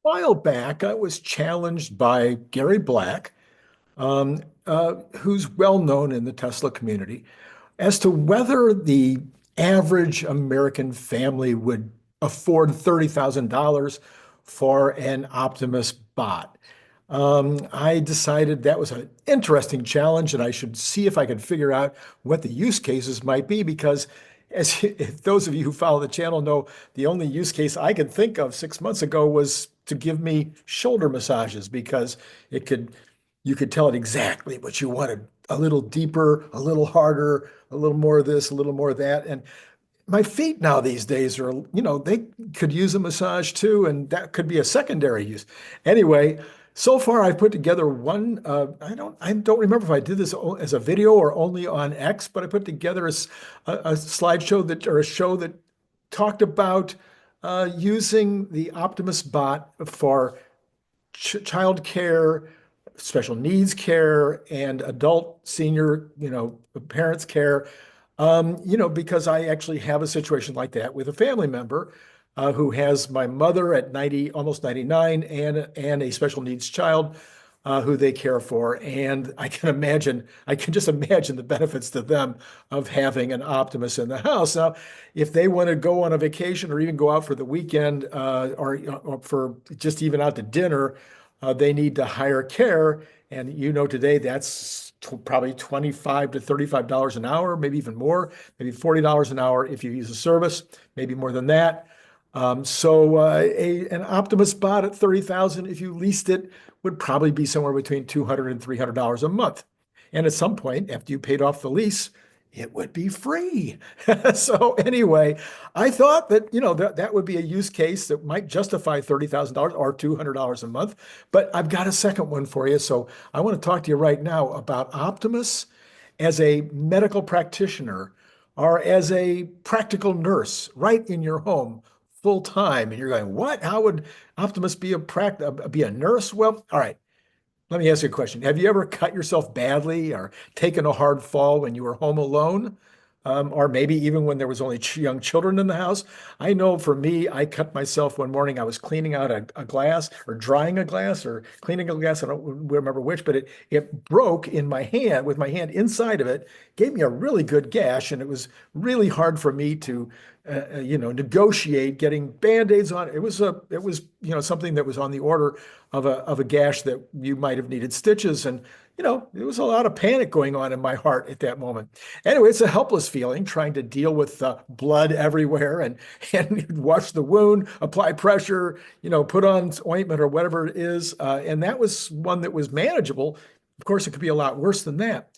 while back, I was challenged by Gary Black, who's well known in the Tesla community, as to whether the average American family would afford $30,000 for an Optimus bot. I decided that was an interesting challenge, and I should see if I could figure out what the use cases might be, because if those of you who follow the channel know, the only use case I could think of 6 months ago was to give me shoulder massages, because it could you could tell it exactly what you wanted, a little deeper, a little harder, a little more of this, a little more of that. And my feet now these days are, they could use a massage too, and that could be a secondary use. Anyway, so far I've put together one. I don't remember if I did this as a video or only on X, but I put together a slideshow or a show that talked about using the Optimus bot for child care, special needs care, and adult senior, parents care. Because I actually have a situation like that with a family member who has my mother at 90, almost 99, and a special needs child who they care for. And I can just imagine the benefits to them of having an Optimus in the house. Now, if they want to go on a vacation or even go out for the weekend or for just even out to dinner, they need to hire care. And today that's probably $25 to $35 an hour, maybe even more, maybe $40 an hour if you use a service, maybe more than that. An Optimus bot at 30,000, if you leased it, would probably be somewhere between $200 and $300 a month. And at some point, after you paid off the lease, it would be free. So anyway, I thought that, that would be a use case that might justify $30,000 or $200 a month. But I've got a second one for you. So I want to talk to you right now about Optimus as a medical practitioner or as a practical nurse right in your home full time. And you're going, what? How would Optimus be a nurse? Well, all right. Let me ask you a question. Have you ever cut yourself badly or taken a hard fall when you were home alone? Or maybe even when there was only young children in the house? I know for me, I cut myself one morning. I was cleaning out a glass or drying a glass or cleaning a glass. I don't remember which, but it broke in my hand with my hand inside of it, gave me a really good gash. And it was really hard for me to negotiate getting Band-Aids on. It was something that was on the order of a gash that you might have needed stitches. And, there was a lot of panic going on in my heart at that moment. Anyway, it's a helpless feeling trying to deal with blood everywhere and wash the wound, apply pressure, put on ointment or whatever it is. And that was one that was manageable. Of course, it could be a lot worse than that.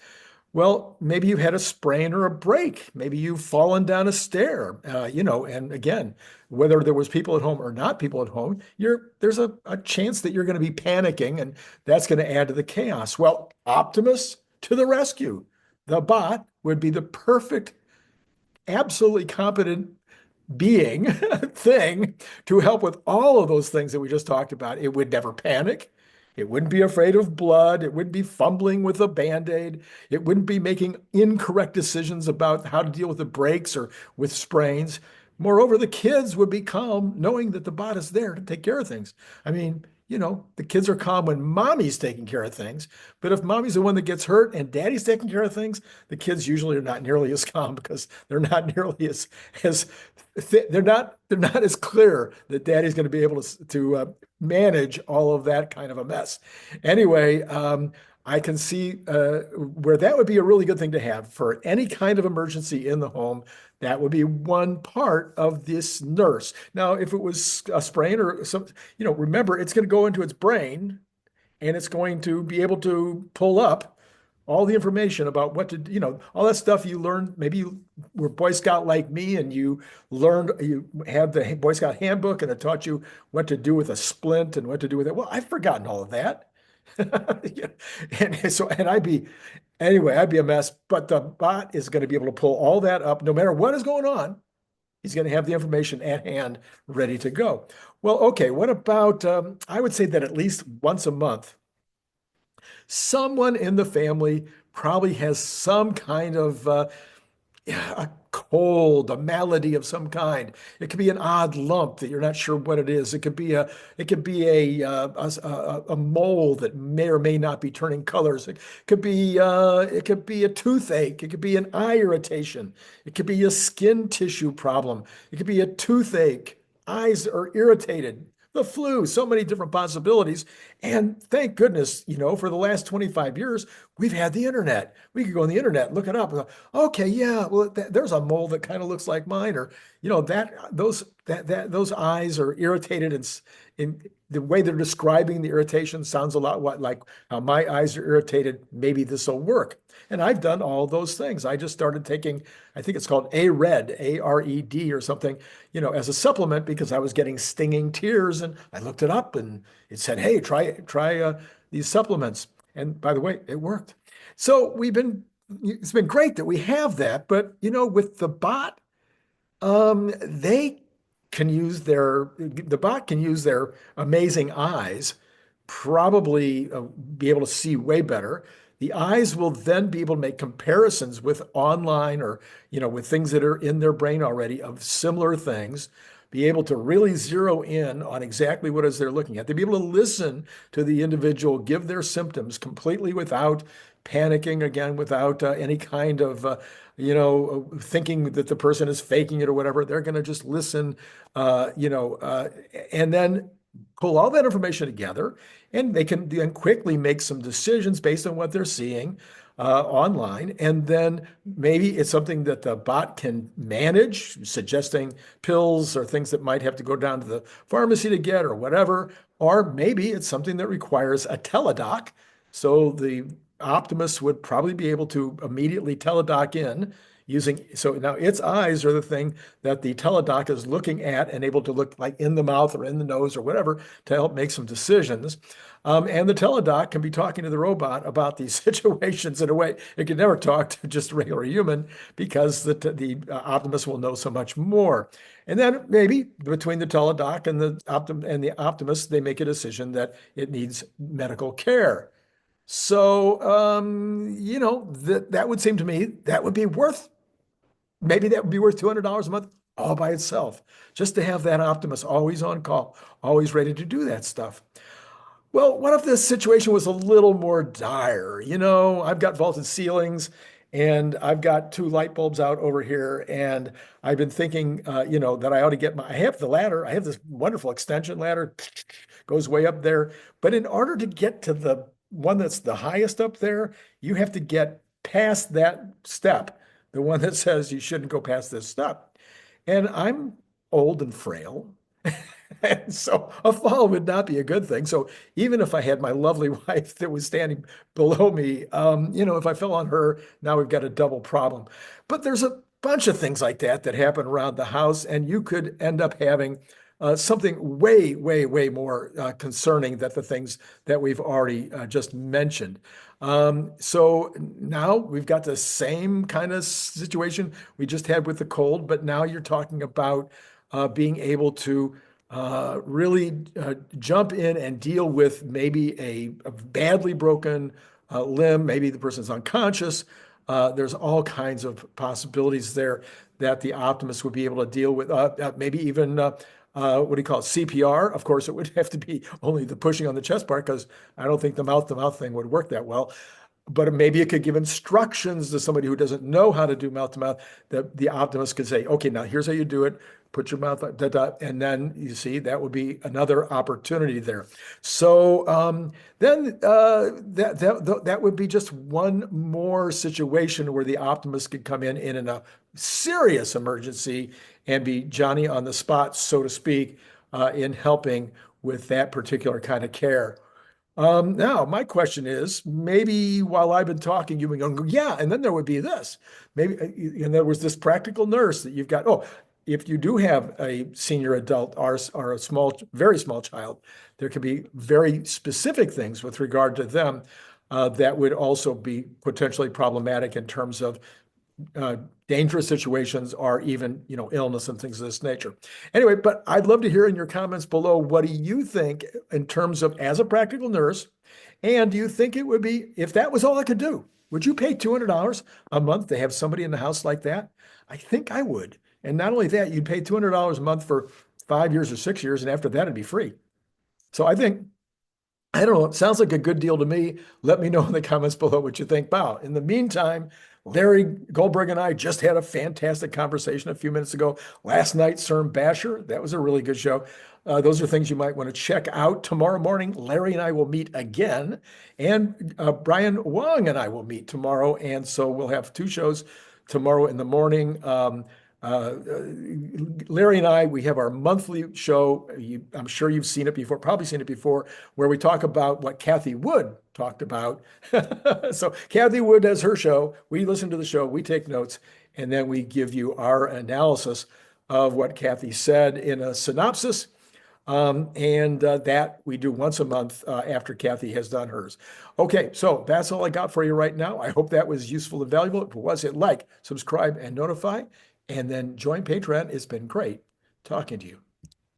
Well, maybe you had a sprain or a break. Maybe you've fallen down a stair, and again, whether there was people at home or not people at home, there's a chance that you're going to be panicking, and that's going to add to the chaos. Well, Optimus to the rescue. The bot would be the perfect, absolutely competent being thing to help with all of those things that we just talked about. It would never panic. It wouldn't be afraid of blood. It wouldn't be fumbling with a Band-Aid. It wouldn't be making incorrect decisions about how to deal with the breaks or with sprains. Moreover, the kids would be calm knowing that the bot is there to take care of things. I mean, the kids are calm when mommy's taking care of things. But if mommy's the one that gets hurt and daddy's taking care of things, the kids usually are not nearly as calm because they're not nearly as they're not as clear that daddy's going to be able to manage all of that kind of a mess. Anyway, I can see where that would be a really good thing to have for any kind of emergency in the home. That would be one part of this nurse. Now, if it was a sprain or some, remember, it's going to go into its brain and it's going to be able to pull up all the information about what to, all that stuff you learned. Maybe you were Boy Scout like me and you had the Boy Scout handbook and it taught you what to do with a splint and what to do with it. Well, I've forgotten all of that. Yeah. I'd be a mess, but the bot is going to be able to pull all that up no matter what is going on. He's going to have the information at hand ready to go. Well, okay, what about, I would say that at least once a month, someone in the family probably has some kind of yeah, a cold, a malady of some kind. It could be an odd lump that you're not sure what it is. It could be a mole that may or may not be turning colors. It could be a toothache. It could be an eye irritation. It could be a skin tissue problem. It could be a toothache. Eyes are irritated. The flu, so many different possibilities. And thank goodness, for the last 25 years, we've had the internet. We could go on the internet, look it up. And go, okay, yeah, well, there's a mole that kind of looks like mine, or those eyes are irritated, and in the way they're describing the irritation sounds a lot like how my eyes are irritated. Maybe this will work. And I've done all those things. I just started taking, I think it's called ARED, ARED or something, as a supplement because I was getting stinging tears, and I looked it up and it said, hey, try these supplements. And by the way, it worked. So it's been great that we have that, but with the bot, they can use the bot can use their amazing eyes, probably be able to see way better. The eyes will then be able to make comparisons with online or, with things that are in their brain already of similar things, be able to really zero in on exactly what it is they're looking at. They'll be able to listen to the individual, give their symptoms completely without panicking, again, without any kind of, thinking that the person is faking it or whatever. They're going to just listen, and then pull all that information together, and they can then quickly make some decisions based on what they're seeing online. And then maybe it's something that the bot can manage, suggesting pills or things that might have to go down to the pharmacy to get or whatever. Or maybe it's something that requires a teledoc. So the Optimus would probably be able to immediately teledoc in so now its eyes are the thing that the teledoc is looking at and able to look like in the mouth or in the nose or whatever to help make some decisions. And the teledoc can be talking to the robot about these situations in a way it can never talk to just a regular human, because the Optimus will know so much more. And then maybe between the teledoc and the Optimus, they make a decision that it needs medical care. So, that would seem to me that would be worth maybe that would be worth $200 a month all by itself, just to have that Optimus always on call, always ready to do that stuff. Well, what if this situation was a little more dire? I've got vaulted ceilings and I've got two light bulbs out over here, and I've been thinking, that I ought to I have the ladder. I have this wonderful extension ladder, goes way up there. But in order to get to the one that's the highest up there, you have to get past that step, the one that says you shouldn't go past this step. And I'm old and frail. And so a fall would not be a good thing. So even if I had my lovely wife that was standing below me, if I fell on her, now we've got a double problem. But there's a bunch of things like that happen around the house, and you could end up having something way, way, way more concerning than the things that we've already just mentioned. So now we've got the same kind of situation we just had with the cold, but now you're talking about being able to really jump in and deal with maybe a badly broken limb. Maybe the person's unconscious. There's all kinds of possibilities there that the Optimus would be able to deal with. Maybe even what do you call it? CPR. Of course, it would have to be only the pushing on the chest part, because I don't think the mouth-to-mouth thing would work that well. But maybe it could give instructions to somebody who doesn't know how to do mouth-to-mouth, that the Optimus could say, okay, now here's how you do it. Put your mouth, and then you see that would be another opportunity there. So then that would be just one more situation where the Optimus could come in a serious emergency and be Johnny on the spot, so to speak, in helping with that particular kind of care. Now, my question is, maybe while I've been talking, you've been going, yeah, and then there would be this. Maybe, and there was this practical nurse that you've got. Oh, if you do have a senior adult or a very small child, there could be very specific things with regard to them that would also be potentially problematic in terms of dangerous situations or even, illness and things of this nature. Anyway, but I'd love to hear in your comments below, what do you think in terms of as a practical nurse? And do you think it would be, if that was all it could do, Would you pay $200 a month to have somebody in the house like that? I think I would. And not only that, you'd pay $200 a month for 5 years or 6 years, and after that, it'd be free. So I don't know, it sounds like a good deal to me. Let me know in the comments below what you think. Wow. In the meantime, Larry Goldberg and I just had a fantastic conversation a few minutes ago. Last night, CERN Basher, that was a really good show. Those are things you might want to check out. Tomorrow morning, Larry and I will meet again, and Brian Wang and I will meet tomorrow. And so we'll have two shows tomorrow in the morning. Larry and I, we have our monthly show. I'm sure you've seen it before, probably seen it before, where we talk about what Cathie Wood talked about. So Cathie Wood does her show. We listen to the show, we take notes, and then we give you our analysis of what Cathie said in a synopsis. That we do once a month after Cathie has done hers. Okay, so that's all I got for you right now. I hope that was useful and valuable. If it was, hit like, subscribe, and notify, and then join Patreon. It's been great talking to you.